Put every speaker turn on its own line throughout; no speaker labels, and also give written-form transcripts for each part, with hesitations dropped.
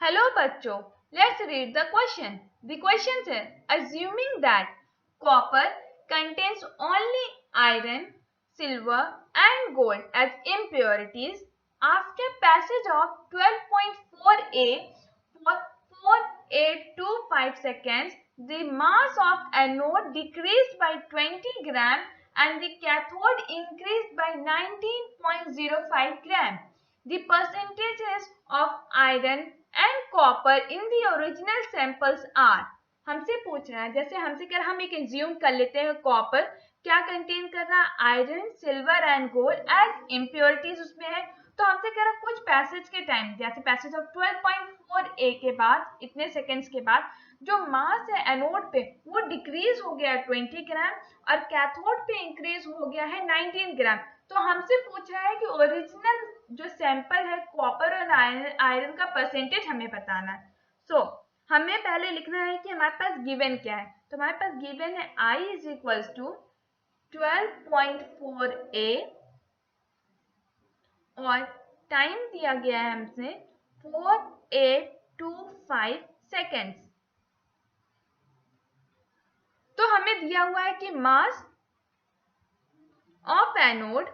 Hello बच्चों, let's read the question. The question says, assuming that copper contains only iron, silver and gold as impurities, after passage of 12.4 A for 4825 seconds, the mass of anode decreased by 20 gram and the cathode increased by 19.05 gram. The percentages of iron and copper in the original samples are. हमसे पूछ रहा है, जैसे हमसे कह रहा, हम एक एज्यूम कर लेते हैं कॉपर क्या कंटेन कर रहा है, iron, silver and gold as impurities उसमें है। तो हमसे कह रहा है कुछ पैसेज के टाइम, जैसे पैसेज ऑफ 12.4 ए के बाद इतने सेकेंड्स के बाद जो मास है एनोड पे वो डिक्रीज हो गया है 20 ग्राम और कैथोड पे इंक्रीज हो गया है 19 ग्राम। तो हमसे पूछ रहा है कि ओरिजिनल जो सैंपल है कॉपर और आयरन का परसेंटेज हमें बताना है। सो हमें पहले लिखना है कि हमारे पास गिवन क्या है। तो हमारे पास गिवन है I is equals to 12.4 A और टाइम दिया गया है हमसे 4825 सेकेंड्स। तो हमें दिया हुआ है कि मास ऑफ एनोड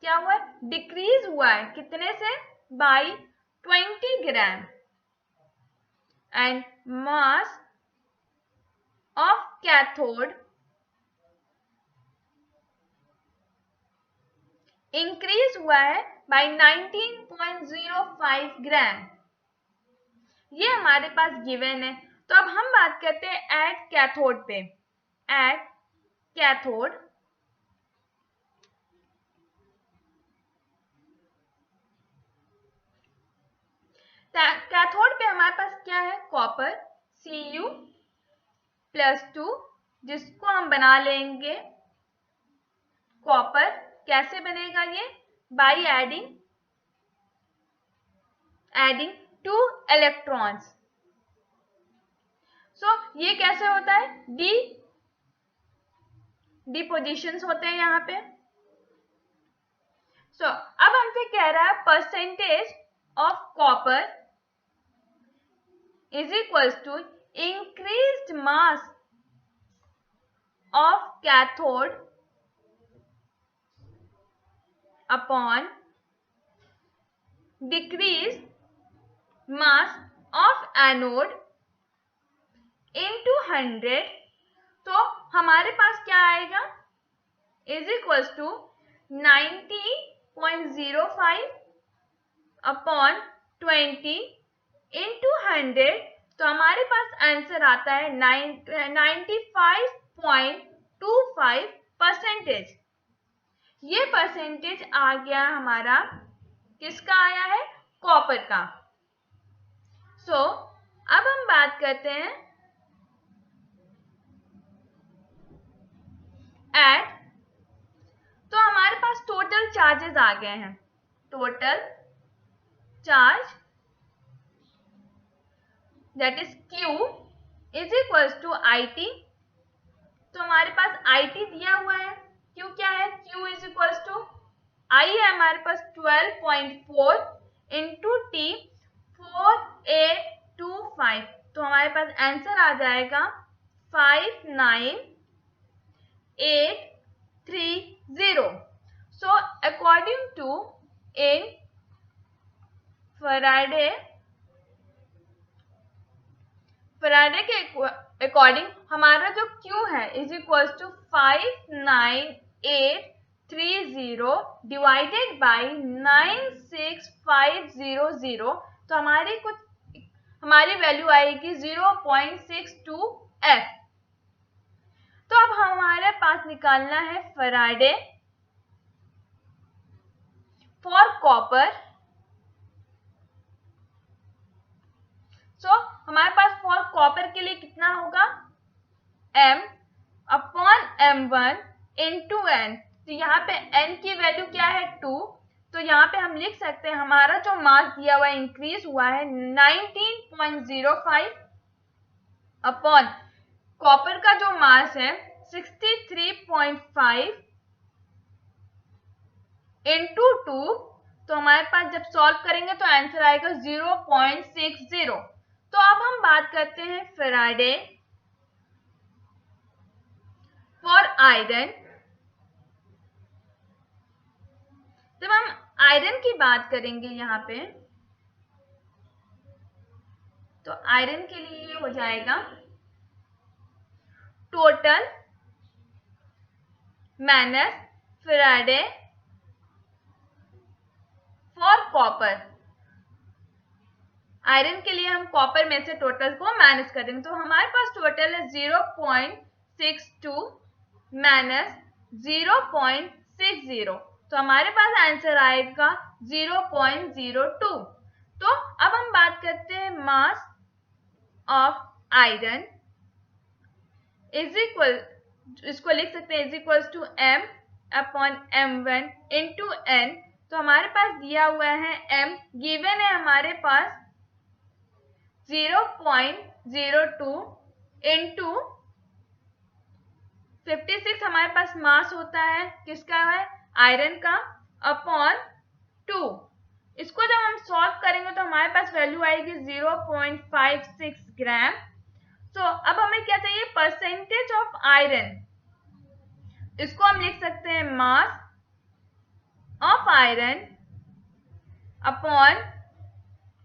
क्या हुआ है, डिक्रीज हुआ है कितने से, by 20 gram and mass of cathode increase हुआ है बाई 19.05 ग्राम। ये हमारे पास गिवन है। तो अब हम बात करते हैं एट कैथोड पे। एट कैथोड कैथोड पे हमारे पास क्या है, कॉपर Cu+2 जिसको हम बना लेंगे कॉपर। कैसे बनेगा ये, बाई एडिंग 2 इलेक्ट्रॉन्स। सो ये कैसे होता है, डी पोजिशंस होते हैं यहाँ पे। सो अब हमसे कह रहा है percentage of copper is equals to increased mass of cathode upon decreased mass of anode into 100। तो हमारे पास क्या आएगा, is equals to 90.05 upon 20 into 100। तो हमारे पास आंसर आता है 95.25 परसेंटेज। ये परसेंटेज आ गया हमारा, किसका आया है, कॉपर का। सो अब हम बात करते हैं एट, तो हमारे पास टोटल चार्जेस आ गए हैं। Total charge that is Q is equals to IT। तो हमारे पास IT दिया हुआ है, Q क्या है, Q is equals to I है हमारे पास 12.4 इंटू T 4825। तो हमारे पास आंसर आ जाएगा 59830। सो अकॉर्डिंग टू इन फैराडे के अकॉर्डिंग हमारा जो Q है is equals to 59830 divided by 96500। तो हमारी वैल्यू आएगी 0.62F। तो अब हमारे पास निकालना है फैराडे फॉर कॉपर। सो हमारे पास फॉर कॉपर के लिए कितना होगा, M/M1 इंटू N। तो यहाँ पे N की वैल्यू क्या है, 2। तो यहाँ पे हम लिख सकते हैं हमारा जो मास दिया हुआ है इंक्रीज हुआ है 19.05 अपॉन कॉपर का जो मास है 63.5 इंटू 2। तो हमारे पास जब सॉल्व करेंगे तो आंसर आएगा 0.60। तो अब हम बात करते हैं फैराडे फॉर आयरन। जब हम आयरन की बात करेंगे यहाँ पे, तो आयरन के लिए ये हो जाएगा total minus Faraday for copper. Iron के लिए हम कॉपर में से टोटल को माइनस कर देंगे, तो हमारे पास टोटल है 0.62 माइनस 0.60, तो हमारे पास आंसर आएगा 0.02। तो अब हम बात करते हैं mass of iron is equal, इसको लिख सकते हैं is equal to m upon m1 into n। तो हमारे पास दिया हुआ है m, गिवन है हमारे पास 0.02 इंटू 56 हमारे पास मास होता है, किसका है, आयरन का, अपॉन 2। इसको जब हम सॉल्व करेंगे तो हमारे पास वैल्यू आएगी 0.56 ग्राम। तो अब हमें क्या चाहिए, परसेंटेज ऑफ आयरन। इसको हम लिख सकते हैं mass of iron upon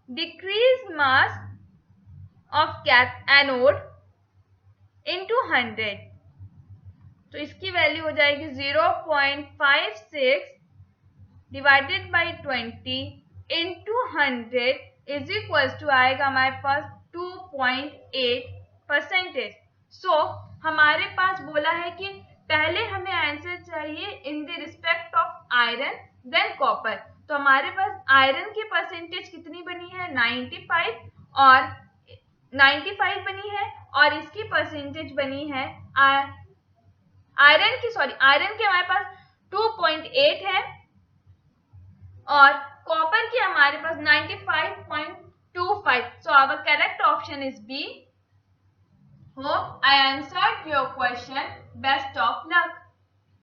decrease mass of anode into 100। तो इसकी वैल्यू हो जाएगी 0.56 divided by 20 into 100 is equal to आएगा हमारे पास 2.8%। सो हमारे पास बोला है कि पहले हमें आंसर चाहिए in the respect of iron than copper. तो हमारे पास आयरन की परसेंटेज कितनी बनी है, 95 बनी है, और इसकी परसेंटेज बनी है आयरन की हमारे पास 2.8 है, और कॉपर की हमारे पास 95.25। So our correct option is B. Hope I answered your question. Best of luck.